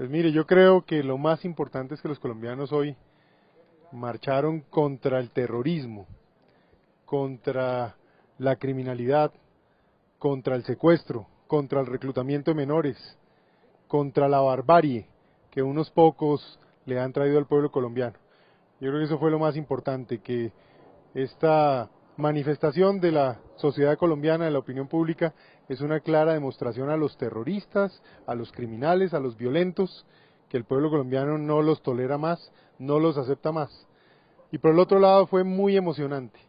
Pues mire, yo creo que lo más importante es que los colombianos hoy marcharon contra el terrorismo, contra la criminalidad, contra el secuestro, contra el reclutamiento de menores, contra la barbarie que unos pocos le han traído al pueblo colombiano. Yo creo que eso fue lo más importante, que esta manifestación de la sociedad colombiana, de la opinión pública, es una clara demostración a los terroristas, a los criminales, a los violentos, que el pueblo colombiano no los tolera más, no los acepta más. Y por el otro lado fue muy emocionante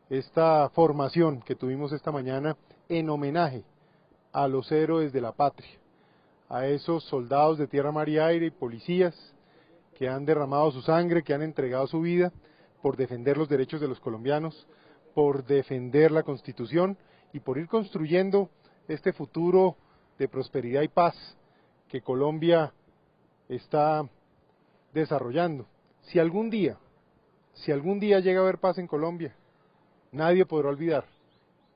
esta formación que tuvimos esta mañana en homenaje a los héroes de la patria, a esos soldados de tierra, mar y aire y policías que han derramado su sangre, que han entregado su vida por defender los derechos de los colombianos, por defender la Constitución y por ir construyendo este futuro de prosperidad y paz que Colombia está desarrollando. Si algún día llega a haber paz en Colombia, nadie podrá olvidar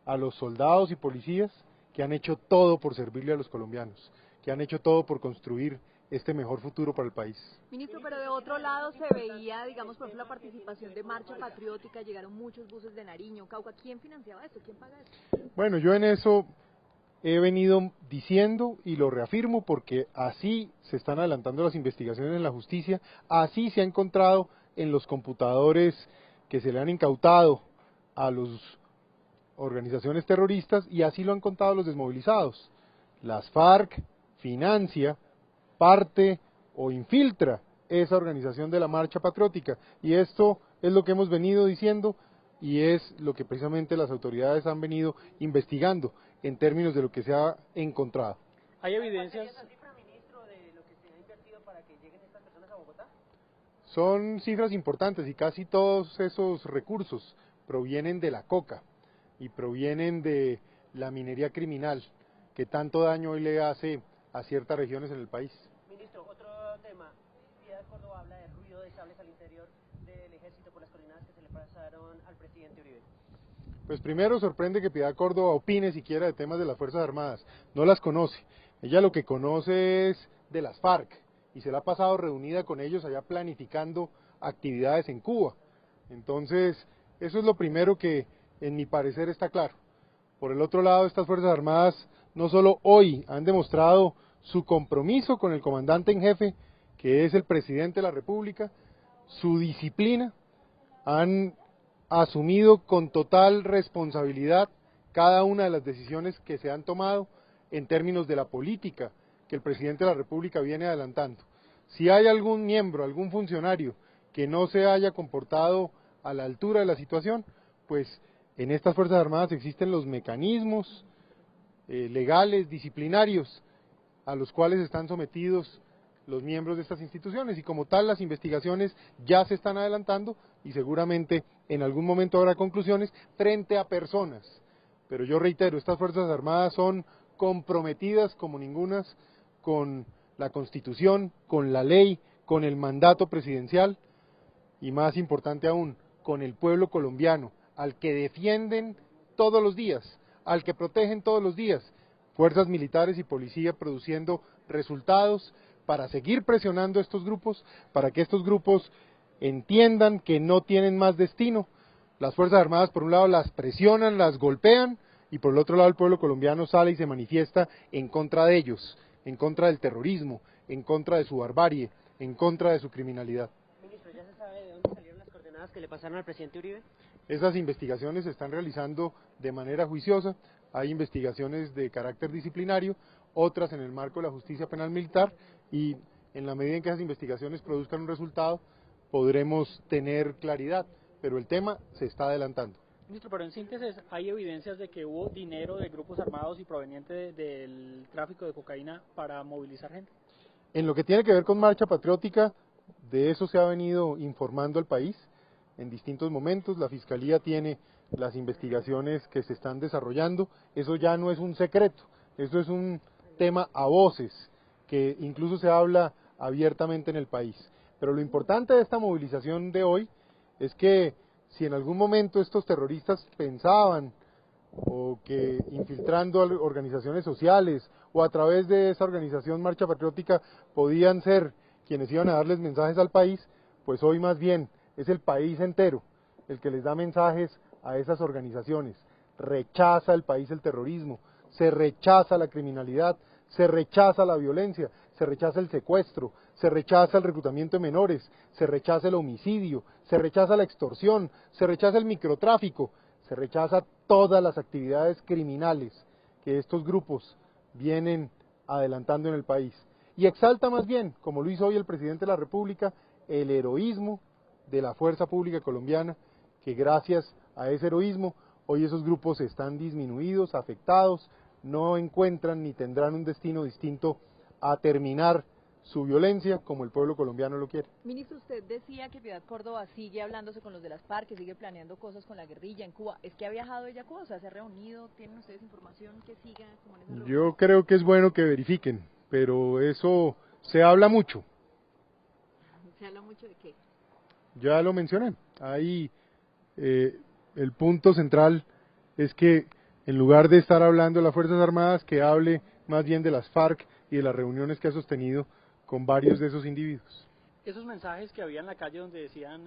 a los soldados y policías que han hecho todo por servirle a los colombianos, que han hecho todo por construir este mejor futuro para el país. Ministro, pero de otro lado se veía, digamos, por ejemplo, la participación de Marcha Patriótica, llegaron muchos buses de Nariño, Cauca. ¿Quién financiaba esto? ¿Quién paga esto? Bueno, yo en eso he venido diciendo y lo reafirmo porque así se están adelantando las investigaciones en la justicia, así se ha encontrado en los computadores que se le han incautado a las organizaciones terroristas y así lo han contado los desmovilizados. Las FARC financia parte o infiltra esa organización de la Marcha Patriótica y esto es lo que hemos venido diciendo y es lo que precisamente las autoridades han venido investigando en términos de lo que se ha encontrado. ¿Hay evidencias? Son cifras importantes y casi todos esos recursos provienen de la coca y provienen de la minería criminal que tanto daño hoy le hace a ciertas regiones en el país. Ministro, otro tema. Piedad Córdoba habla de ruido de sables al interior del ejército por las coordenadas que se le pasaron al presidente Uribe. Pues primero sorprende que Piedad Córdoba opine siquiera de temas de las Fuerzas Armadas, no las conoce. Ella lo que conoce es de las FARC y se la ha pasado reunida con ellos allá planificando actividades en Cuba. Entonces, eso es lo primero que en mi parecer está claro. Por el otro lado, estas Fuerzas Armadas no solo hoy han demostrado su compromiso con el comandante en jefe, que es el presidente de la República, su disciplina, han asumido con total responsabilidad cada una de las decisiones que se han tomado en términos de la política que el presidente de la República viene adelantando. Si hay algún miembro, algún funcionario que no se haya comportado a la altura de la situación, pues en estas Fuerzas Armadas existen los mecanismos legales, disciplinarios, a los cuales están sometidos los miembros de estas instituciones y como tal las investigaciones ya se están adelantando y seguramente en algún momento habrá conclusiones frente a personas. Pero yo reitero, estas Fuerzas Armadas son comprometidas como ningunas con la Constitución, con la ley, con el mandato presidencial y más importante aún, con el pueblo colombiano, al que defienden todos los días, al que protegen todos los días, fuerzas militares y policía produciendo resultados para seguir presionando a estos grupos, para que estos grupos entiendan que no tienen más destino. Las Fuerzas Armadas por un lado las presionan, las golpean y por el otro lado el pueblo colombiano sale y se manifiesta en contra de ellos, en contra del terrorismo, en contra de su barbarie, en contra de su criminalidad. Ministro, ¿ya se sabe de dónde salieron las coordenadas que le pasaron al presidente Uribe? Esas investigaciones se están realizando de manera juiciosa, hay investigaciones de carácter disciplinario, otras en el marco de la justicia penal militar y en la medida en que esas investigaciones produzcan un resultado podremos tener claridad, pero el tema se está adelantando. Ministro, pero en síntesis, ¿hay evidencias de que hubo dinero de grupos armados y proveniente del tráfico de cocaína para movilizar gente? En lo que tiene que ver con Marcha Patriótica, de eso se ha venido informando al país en distintos momentos, la Fiscalía tiene las investigaciones que se están desarrollando, eso ya no es un secreto, eso es un tema a voces, que incluso se habla abiertamente en el país. Pero lo importante de esta movilización de hoy es que si en algún momento estos terroristas pensaban o que infiltrando organizaciones sociales o a través de esa organización Marcha Patriótica podían ser quienes iban a darles mensajes al país, pues hoy más bien es el país entero el que les da mensajes a esas organizaciones. Rechaza el país el terrorismo, se rechaza la criminalidad, se rechaza la violencia, se rechaza el secuestro, se rechaza el reclutamiento de menores, se rechaza el homicidio, se rechaza la extorsión, se rechaza el microtráfico, se rechaza todas las actividades criminales que estos grupos vienen adelantando en el país. Y exalta más bien, como lo hizo hoy el presidente de la República, el heroísmo de la fuerza pública colombiana, que gracias a ese heroísmo hoy esos grupos están disminuidos, afectados, no encuentran ni tendrán un destino distinto a terminar su violencia como el pueblo colombiano lo quiere. Ministro, usted decía que Piedad Córdoba sigue hablándose con los de las FARC, que sigue planeando cosas con la guerrilla en Cuba. ¿Es que ha viajado ella a Cuba? O sea, ¿se ha reunido? ¿Tienen ustedes información que siga como en esa reunión? Yo creo que es bueno que verifiquen, pero eso se habla mucho. ¿Se habla mucho de qué? Ya lo mencioné. Ahí el punto central es que en lugar de estar hablando de las Fuerzas Armadas, que hable más bien de las FARC y de las reuniones que ha sostenido con varios de esos individuos. Esos mensajes que había en la calle donde decían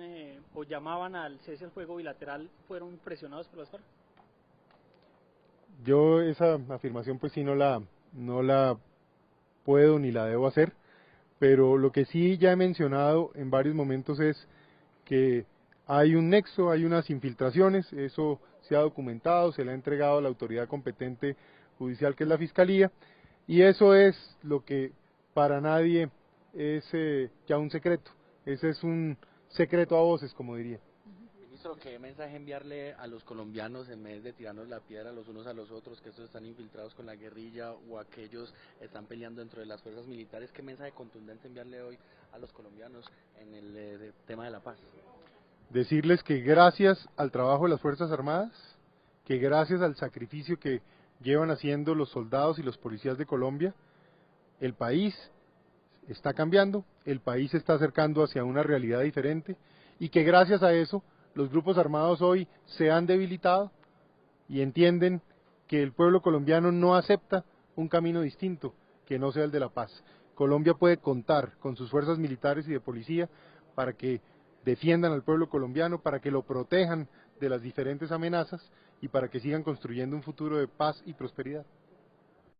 o llamaban al cese al fuego bilateral, ¿fueron presionados por las FARC? Yo esa afirmación pues sí no la puedo ni la debo hacer, pero lo que sí ya he mencionado en varios momentos es que hay un nexo, hay unas infiltraciones, eso se ha documentado, se le ha entregado a la autoridad competente judicial que es la Fiscalía, y eso es lo que para nadie es ya un secreto, ese es un secreto a voces, como diría. Ministro, ¿qué mensaje enviarle a los colombianos en vez de tirarnos la piedra los unos a los otros, que estos están infiltrados con la guerrilla o aquellos están peleando dentro de las fuerzas militares? ¿Qué mensaje contundente enviarle hoy a los colombianos en el tema de la paz? Decirles que gracias al trabajo de las Fuerzas Armadas, que gracias al sacrificio que llevan haciendo los soldados y los policías de Colombia, el país está cambiando, el país se está acercando hacia una realidad diferente y que gracias a eso los grupos armados hoy se han debilitado y entienden que el pueblo colombiano no acepta un camino distinto que no sea el de la paz. Colombia puede contar con sus fuerzas militares y de policía para que defiendan al pueblo colombiano, para que lo protejan de las diferentes amenazas y para que sigan construyendo un futuro de paz y prosperidad.